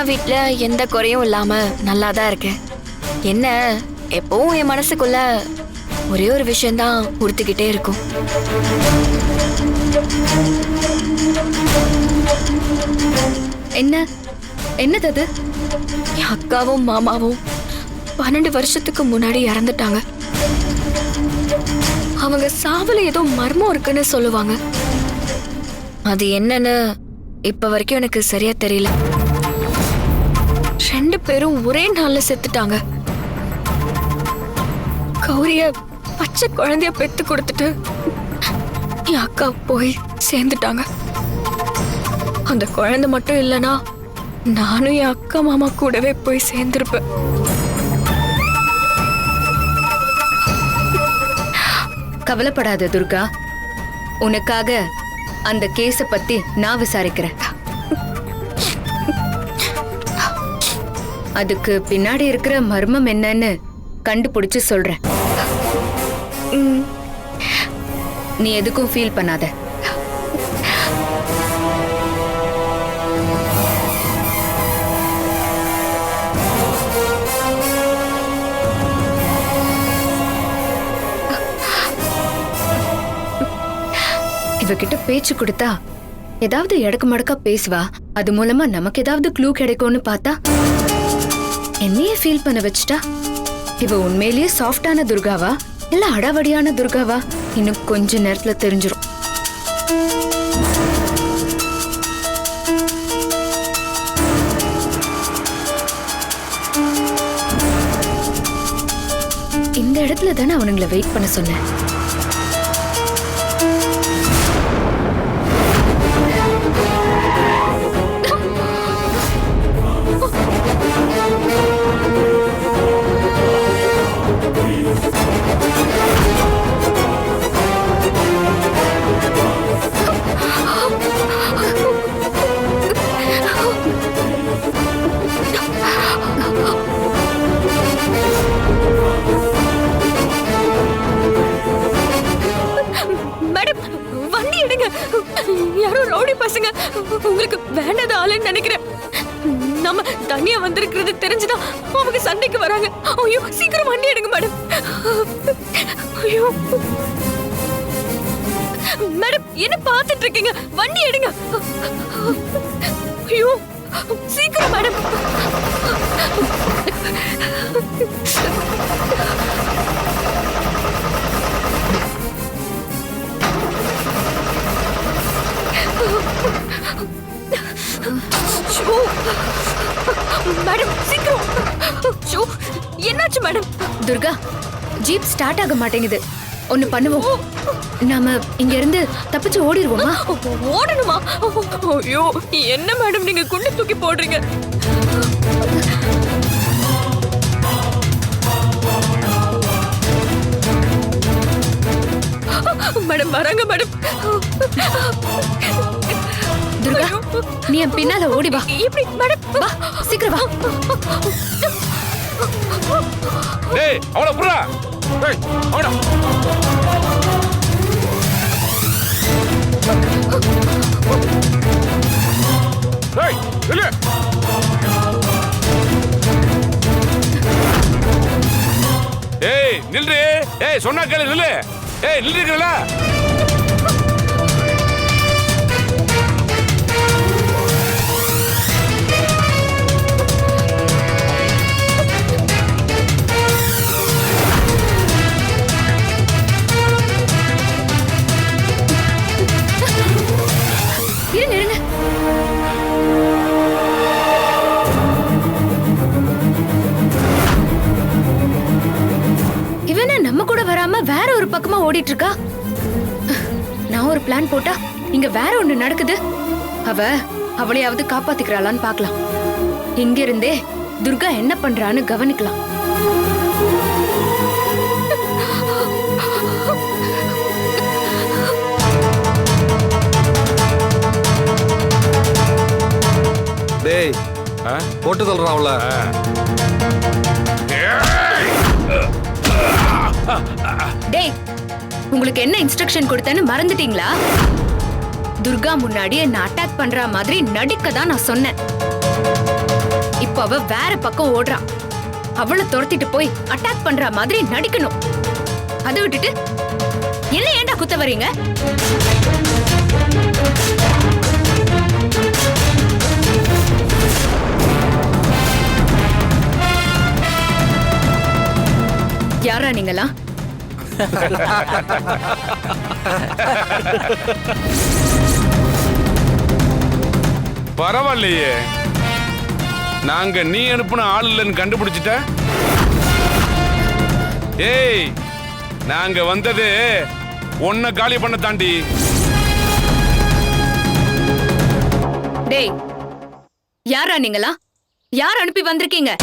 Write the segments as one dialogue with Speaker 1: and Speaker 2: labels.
Speaker 1: வீட்ல எந்த குறையும் இல்லாம நல்லா தான் இருக்கேன். என்ன எப்பவும் என் மனசுக்குள்ள ஒரே ஒரு விஷயம்தான் உறுத்திக்கிட்டே இருக்கும்.
Speaker 2: என்ன என்னது அது?
Speaker 1: என் அக்காவும் மாமாவும் 12 வருஷத்துக்கு முன்னாடி இறந்துட்டாங்க. அவங்க சாவுல ஏதோ மர்மம் இருக்குன்னு சொல்லுவாங்க. அது என்னன்னு இப்ப வரைக்கும் எனக்கு சரியா தெரியல. 2 பேரும் ஒரே நாள்ல செத்துட்டாங்க. கௌரிய பச்சை குழந்தைய பெத்து கொடுத்துட்டு என் அக்கா போய் சேர்ந்துட்டாங்க. அந்த குழந்தை மட்டும் இல்லைன்னா நானும் என் அக்கா மாமா கூடவே போய் சேர்ந்திருப்பேன்.
Speaker 2: கவலைப்படாத துர்கா, உனக்காக அந்த கேஸ பத்தி நான் விசாரிக்கிறேன். அதுக்கு பின்னாடி இருக்கிற மர்மம் என்னன்னு கண்டுபிடிச்சு சொல்றேன். நீ எதுக்கும் ஃபீல் பண்ணாத. இவகிட்ட பேச்சு கொடுத்தா ஏதாவது எடக்கு மடக்கா பேசுவா. அது மூலமா நமக்கு ஏதாவது க்ளூ கிடைக்கும்னு பார்த்தா என்னையே ஃபீல் பண்ண வச்சுட்டா. இவ உண்மையிலேயே சாஃப்டான துர்காவா இல்ல அடாவடியான துர்காவா இன்னும் கொஞ்ச நேரத்துல தெரிஞ்சிரும். இந்த இடத்துல தானே அவனுங்களை வெயிட் பண்ண சொன்னேன்.
Speaker 1: யாரோ ரவுடி பசங்க உங்களுக்கு வேண்டாத ஆளுன்னு நினைக்கிறேன். நம்ம தனியா வந்திருக்கிறது தெரிஞ்சுதான் அவங்க சண்டைக்கு வராங்க. ஐயோ சீக்கிரம் வண்டி எடுங்க மேடம். ஐயோ மேடம் என்ன பார்த்துட்டு இருக்கீங்க? வண்டி எடுங்க. ஐயோ சீக்கிரம் மேடம். மேடம் சீக்கிரம். என்னாச்சு மேடம்?
Speaker 2: துர்கா, ஜீப் ஸ்டார்ட் ஆக மாட்டேங்குது. ஒன்னு பண்ணுவோம், நாம இங்க இருந்து தப்பிச்சு ஓடிடுவோமா?
Speaker 1: ஓடணுமா? ஐயோ என்ன மேடம் நீங்க குண்டு தூக்கி போடுறீங்க? மேடம் வராங்க மேடம்.
Speaker 2: துர்கா, நீ என் பின்னால ஓடி வா.
Speaker 1: எப்படி மேடம்?
Speaker 2: வா சீக்கிரம் வா.
Speaker 3: டேய் அவள புறா. டேய் அவள. டேய் இல்ல. டேய் நில்றே. டேய் சொன்னா கேளு நில்லு. டேய் நில்றீங்களா?
Speaker 2: வேற ஒரு பக்கமா ஓடிட்டு இருக்கா. நான் ஒரு பிளான் போட்டா இங்க வேற ஒண்ணு நடக்குது. அவளையாவது காப்பாத்திக்கிறாளான்னு பாக்கலாம். இங்க இருந்தே துர்கா என்ன பண்றான்னு கவனிக்கலாம்.
Speaker 4: டேய் போட்டு தள்ளுறான் அவள.
Speaker 2: டேய் உங்களுக்கு என்ன இன்ஸ்ட்ரக்ஷன் கொடுத்தேன்னு மறந்துட்டீங்களா? துர்கா முன்னாடி என்ன அட்டாக் பண்ற மாதிரி நடிக்க தான் நான் சொன்னேன். இப்போ அவ வேற பக்கம் ஓடுறா. அவளை துரத்திட்டு போய் அட்டாக் பண்ற மாதிரி நடிக்கணும். அதை விட்டுட்டு என்ன ஏன்டா குத்த வரீங்க? யாரா நீங்களா?
Speaker 3: பரவாயில்லையே, நாங்க நீ அனுப்புன ஆள் இல்லைன்னு கண்டுபிடிச்சிட்ட. ஏய், நாங்க வந்தது உன்னை காலி பண்ண தாண்டி.
Speaker 2: டேய், யாரா நீங்களா? யார் அனுப்பி வந்திருக்கீங்க?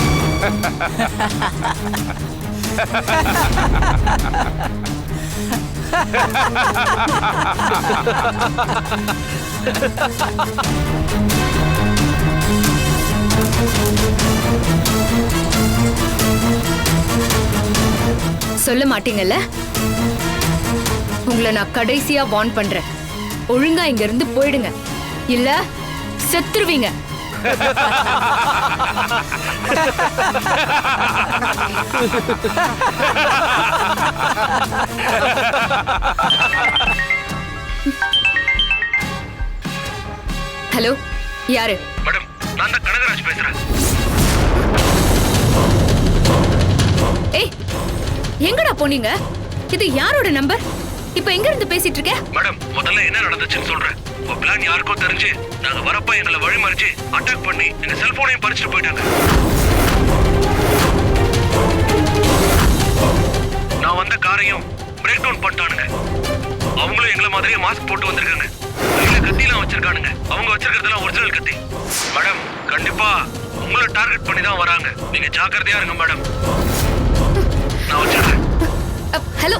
Speaker 2: சொல்ல மாட்டீங்கல்ல? உங்களை நான் கடைசியா வார்ன் பண்றேன். ஒழுங்கா இங்க இருந்து போயிடுங்க, இல்ல செத்துருவீங்க. ஹலோ, யாரு?
Speaker 5: மேடம், நான் தான் கனகராஜ் பேசுறேன்.
Speaker 2: ஏய், எங்கடா போனீங்க? இது யாரோட நம்பர்? இப்ப எங்க இருந்து பேசிட்டு இருக்க?
Speaker 5: மேடம், முதல்ல என்ன நடந்துச்சுன்னு சொல்றேன். உங்க பிளான் யாருக்கோ தெரிஞ்சு நாங்க வரப்ப எங்களை வழிமறிச்சு அட்டாக் பண்ணி எங்க செல்போனையும் பறிச்சுட்டு போயிட்டாங்க. நான் வந்த காரையும் பிரேக் டவுன் பண்ணிட்டானுங்க. அவங்களும் எங்களை மாதிரியே மாஸ்க் போட்டு வந்திருக்காங்க. கையில கத்திலாம் வச்சிருக்கானுங்க. அவங்க வச்சிருக்கிறதுலாம் ஒரிஜினல் கத்தி. மேடம், கண்டிப்பா உங்களை டார்கெட் பண்ணி தான் வராங்க. நீங்க ஜாக்கிரதையா இருங்க மேடம். நான் வச்சிடுறேன்.
Speaker 2: ஹலோ.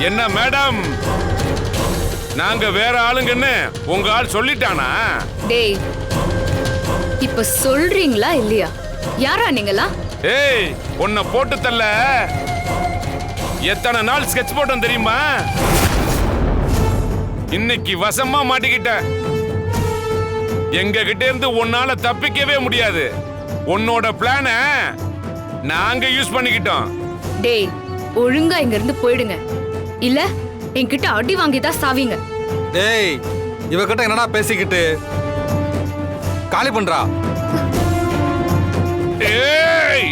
Speaker 3: என்ன மேடம், நாங்க வேற ஆளுங்கன்னு உங்க ஆள் சொல்லிட்டானா?
Speaker 2: டேய், இப்ப சொல்றீங்களா இல்லையா? யாரா நீங்களா?
Speaker 3: ஏய், உன்னை போட்டு தள்ள எத்தனை நாள் ஸ்கெட்ச் போட்டோம் தெரியுமா? இன்னைக்கு வசமா மாட்டிக்கிட்ட. எங்க கிட்ட இருந்து உன்னால தப்பிக்கவே முடியாது. உன்னோட பிளான நாங்க யூஸ் பண்ணிக்கிட்டோம்.
Speaker 2: டேய், ஒழுங்கா இங்க இருந்து போயிடுங்க, இல்ல என்கிட்ட அடி வாங்கி தான் சாவீங்க.
Speaker 4: டேய், இவகிட்ட என்னடா பேசிக்கிட்டு? காலி பண்றா.
Speaker 3: ஏய்,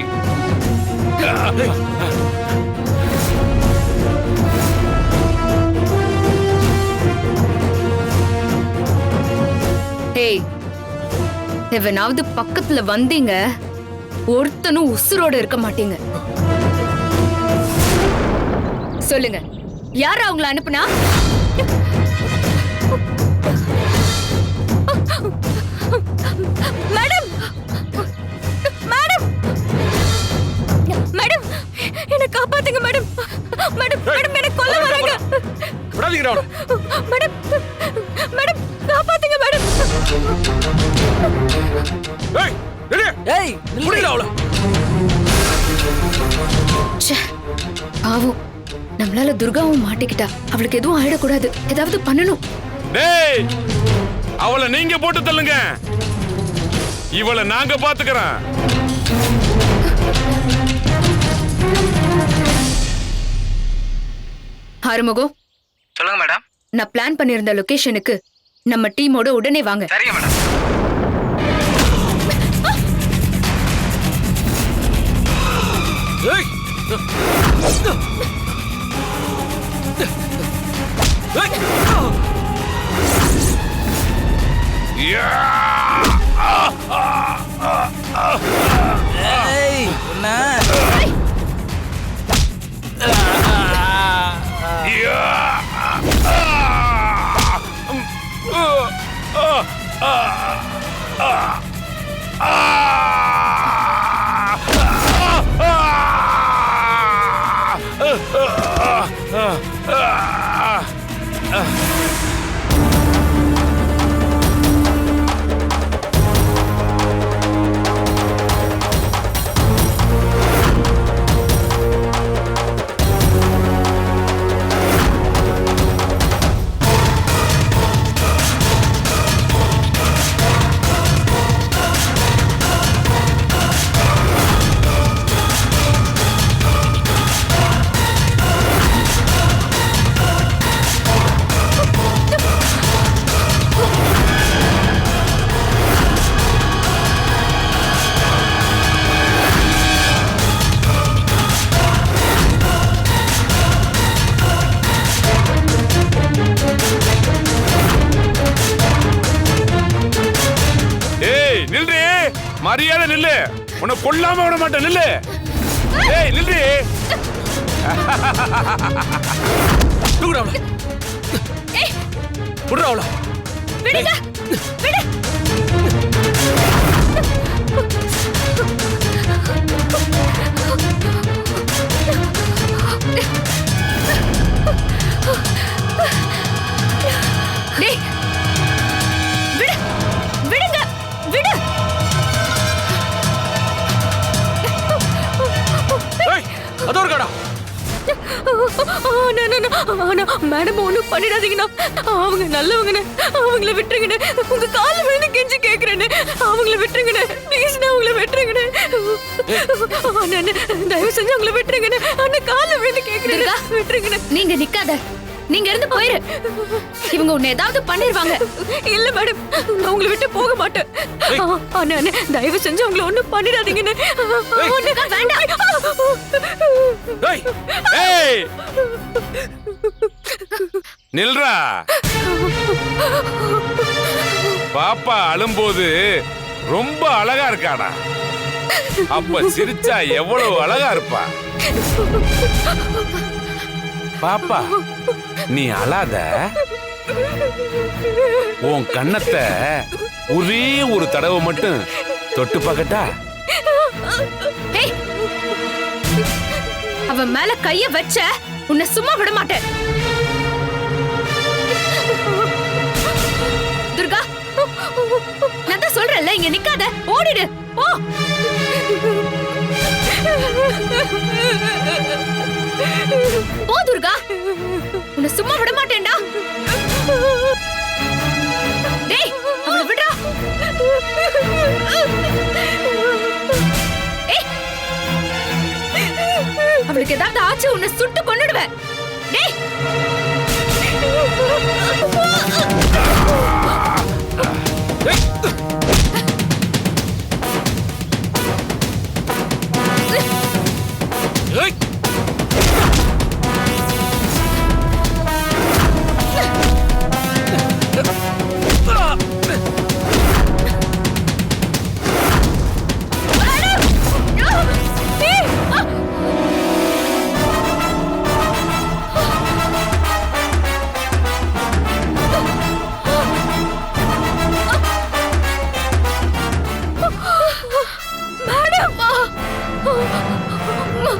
Speaker 2: டேய், எவனாவது பக்கத்துல வந்தீங்க, ஒருத்தனும் உசுரோட இருக்க மாட்டீங்க. சொல்லுங்க, யாரா அவங்கள அனுப்புனா?
Speaker 1: மேடம், மேடம், மேடம், என்ன காப்பாத்துங்க மேடம். மேடம், மேடம், என்ன கொல்ல வராங்க.
Speaker 3: விடாதீங்கடா அவளை.
Speaker 1: மேடம், மேடம், காப்பாத்துங்க மேடம்.
Speaker 3: ஏய், நில்லு.
Speaker 6: ஏய்,
Speaker 3: புடிடா அவளை.
Speaker 2: ச்சே, பாவம், நம்மளால துர்காவும் மாட்டிக்கிட்டா. அவளுக்கு எதுவும் ஆயிடக்கூடாது, ஏதாவது பண்ணணும்.
Speaker 3: டேய், அவளை நீங்க போட்டு தள்ளுங்க, இவளை நாங்க பாத்துக்கிறோம்.
Speaker 2: ஆறுமுகம்,
Speaker 5: சொல்லுங்க மேடம்.
Speaker 2: நான் பிளான் பண்ணிருந்த லொகேஷனுக்கு நம்ம டீமோட உடனே வாங்க.
Speaker 5: சரிங்க மேடம்.
Speaker 6: ஏய், ஏய், என்ன?
Speaker 3: உன்னை கொல்லாம விட மாட்டேன், நில்லு. ஏய் நில்லு.
Speaker 6: தூக்குடா அவள. விடுறா அவள.
Speaker 2: விடுங்க விடு. டேய், விடு, விடுங்க, விடு.
Speaker 6: ஏய், அதோ இருக்காடா.
Speaker 1: மேடம் ஒண்ணும் பண்ணிடாதீங்கண்ணா, அவங்க நல்லவங்கண்ணே, அவங்கள விட்டுருங்கண்ணே, உங்க கால விழுந்து கெஞ்சி கேக்குறேன்னு, அவங்கள விட்டுருங்கண்ணே, ப்ளீஸ்ண்ணே, அவங்கள விட்டுருங்கண்ணே, அண்ணே தயவு செஞ்சு அவங்கள விட்டுருங்கண்ணே, அண்ணன் கால விழுந்து கேக்குறேன், விட்டுருங்கண்ணே.
Speaker 2: நீங்க நிக்காத, நீங்க இருந்து போயிரு. இவங்க உன்னை ஏதாவது பண்ணிருவாங்க.
Speaker 1: இல்ல மேடம், நான் உங்களை விட்டு போக மாட்டேன். அண்ணே அண்ணே தயவு செஞ்சு அவங்கள ஒண்ணும் பண்ணிடாதீங்கண்ணே.
Speaker 2: வேண்டாம்.
Speaker 3: ஏய் ஏய் நில்றா. பாப்பா அழும்போது ரொம்ப அழகா இருக்காடா. அப்ப சிரிச்சா எவ்வளவு அழகா இருப்பா. பாப்பா நீ அழாத. உன் கண்ணத்தை ஒரே ஒரு தடவை மட்டும் தொட்டு பார்க்கட்டா?
Speaker 2: ஏய், அவன் மேல கைய வச்ச உன்னை சும்மா விட மாட்டேன். துர்கா, நான் தான் சொல்றேன்ல, இங்க நிக்காத, ஓடிடு. ஓ, போ துர்கா, உன்னை சும்மா விட மாட்டேன்டா. டேய், அவளை விடுடா. ஏய், அவளுக்கு ஏதாவது ஆச்சு உன்னை சுட்டு கொன்னுடுவேன். டேய்,
Speaker 6: ஏய்,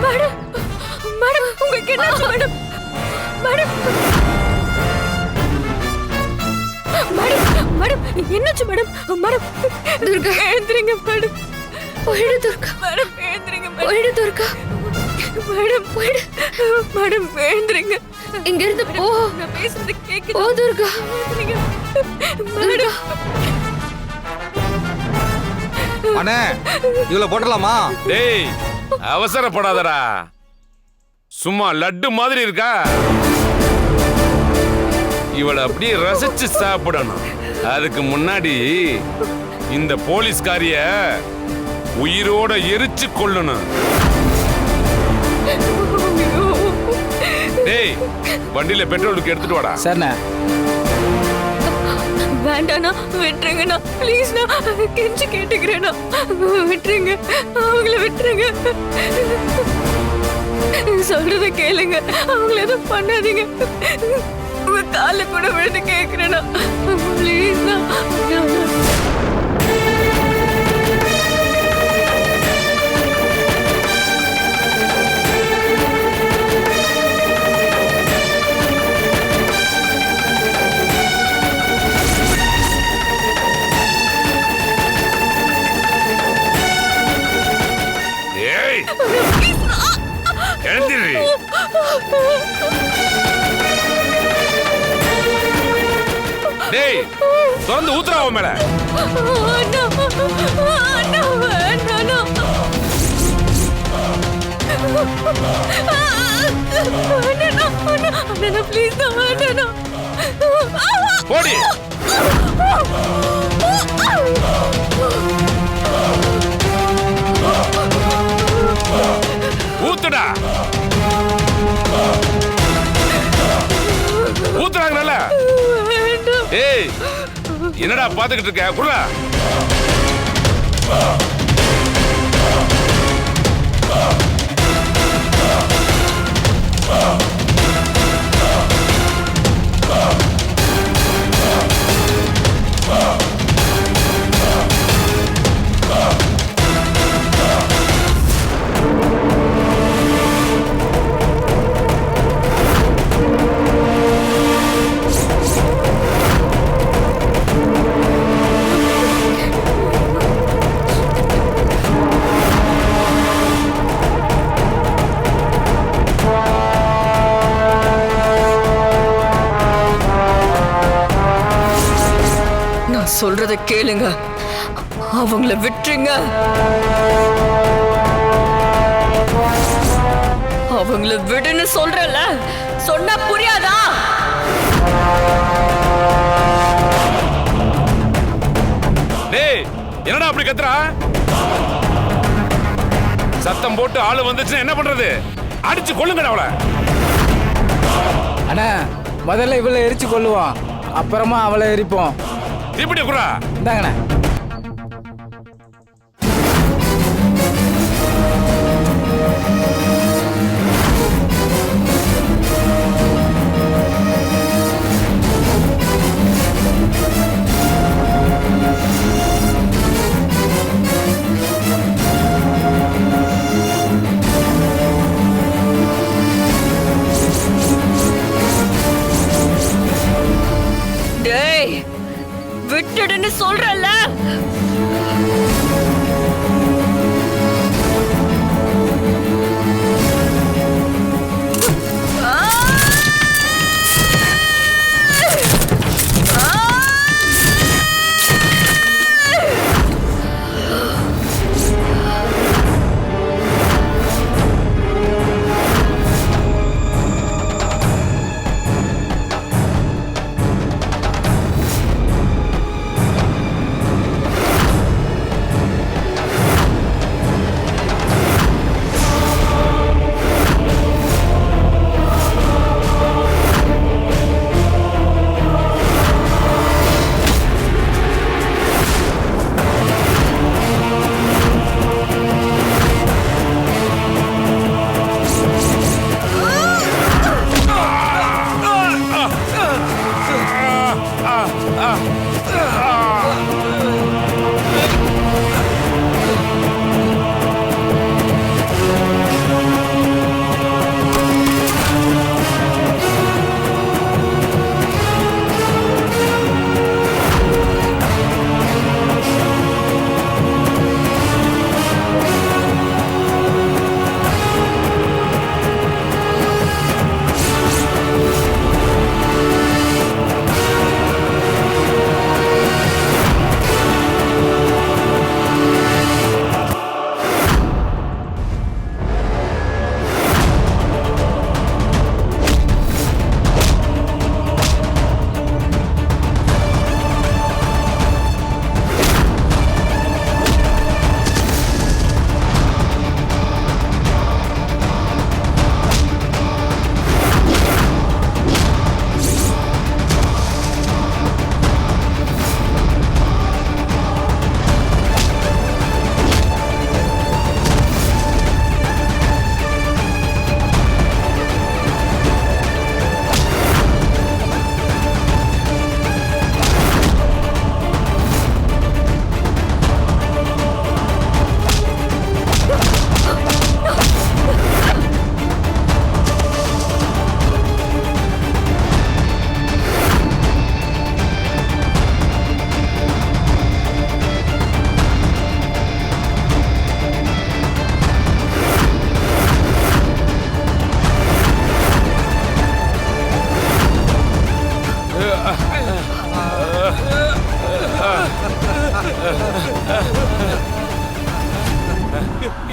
Speaker 1: மேடம், மேடம் உங்களுக்கு என்னாச்சு மேடம்? மேடம், மேடம், மேடம் என்னாச்சு மேடம்? மேடம்
Speaker 2: துர்கா,
Speaker 1: எழுந்திரிங்க மேடம்.
Speaker 2: போயிடு துர்கா,
Speaker 1: மேடம் எழுந்திரிங்க மேடம்.
Speaker 2: போயிடு துர்கா,
Speaker 1: மேடம் போயிடு. மேடம் எழுந்திரிங்க.
Speaker 2: இங்க இருந்து போ.
Speaker 1: நான் பேசுறது கேக்குது.
Speaker 2: போ துர்கா.
Speaker 1: எழுந்திரிங்க. மேடம்
Speaker 4: அண்ணே இவ்வளவு போட்டலாமா?
Speaker 3: டேய் அவசரப்படாதடா. சும்மா லட்டு மாதிரி இருக்கா. இவளை அப்படியே ரசிச்சு சாப்பிடணும். அதுக்கு முன்னாடி இந்த போலீஸ்காரிய உயிரோட எரிச்சு கொள்ளணும். டேய் வண்டியில பெட்ரோலுக்கு எடுத்துட்டு வாடா.
Speaker 6: சரிண்ணே.
Speaker 1: வேண்டாண்ணா, விட்டுருங்கண்ணா, ப்ளீஸ்ண்ணா, கெஞ்சி கேட்டுக்கிறேண்ணா, விட்டுருங்க, அவங்கள விட்டுருங்க, சொல்றத கேளுங்க, அவங்கள எதுவும் பண்ணாதீங்க, உங்க கால கூட விழுந்து கேட்கிறேண்ணா, ப்ளீஸ்ண்ணா.
Speaker 3: எழுந்திரு. டேய் திறந்து ஊத்துறா அவன் மேல. போடி. ஊத்துடா. ஊத்துறாங்க நல்லா. ஏய் என்னடா பாத்துக்கிட்டு இருக்க? குடுடா.
Speaker 1: சொல்றத கேளுங்க. அவங்கள விட்டுருங்க. அவங்கள விடுன்னு சொல்றல, சொன்னா புரியாதா?
Speaker 3: டேய், என்னடா அப்படி கத்துறா? சத்தம் போட்டு ஆளு வந்துச்சுன்னா என்ன பண்றது? அடிச்சு கொல்லுங்கடா அவளை.
Speaker 7: அண்ணா முதல்ல இவளை எரிச்சு கொள்ளுவோம், அப்புறமா அவளை எரிப்போம்.
Speaker 3: இப்படி குறா.
Speaker 7: இந்தாங்கண்ணா.
Speaker 1: டேய், விட்டுடுன்னு சொல்றல.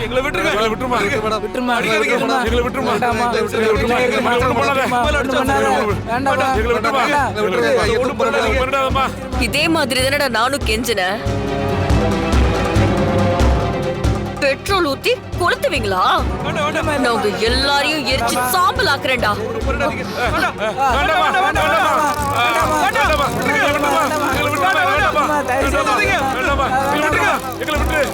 Speaker 6: எங்களை விட்டுருங்க.
Speaker 3: எங்களை விட்டுருமா.
Speaker 7: விட்டுருமா,
Speaker 3: விட்டுருமா. எங்களை விட்டுருமா.
Speaker 7: வேண்டாமா.
Speaker 3: எங்களை விட்டுருமா. எங்களை பண்ணாத.
Speaker 7: வேண்டாமா.
Speaker 3: எங்களை விட்டுருமா. ஒண்ணும் பண்ணாதம்மா.
Speaker 1: இதே மாதிரி தானடா நானும் கெஞ்சினேன். பெட்ரோல் ஊத்தி கொளுத்துவீங்களா? நான் உங்க எல்லாரையும் எரிச்சு சாம்பல் ஆக்குறேன்டா.
Speaker 3: வேண்டாமா. வேண்டாமா. வேண்டாமா. எங்களை விட்டுருமா. எங்களை விட்டுருமா. வேண்டாமா. வேண்டாமா. எங்களை விட்டுருங்க. எங்களை விட்டுரு.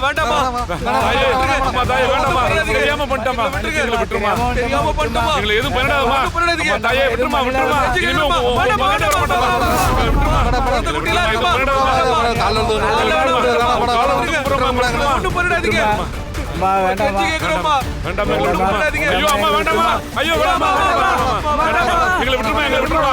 Speaker 6: வேண்டாமா.
Speaker 3: தாயே வேண்டாமா. தெரியாம பண்ணிட்டோமா. எங்களை விட்டுருமா.
Speaker 6: தெரியாம பண்ணிட்டோமா.
Speaker 3: எங்களை எதுவும் பண்ணாதம்மா. தாயே விட்டுருமா. விட்டுருமா. இனிமே உங்க மகனே வர மாட்டோமா. எங்களை விட்டுருமா.
Speaker 6: ஒண்ணும் பண்ணிடாதீங்க.
Speaker 7: வேண்டாமா.
Speaker 3: வேண்டாமா. ஐயோ அம்மா வேண்டாமா. ஐயோ வேண்டாமா. எங்களை விட்டுருமா. எங்களை விட்டுருமா.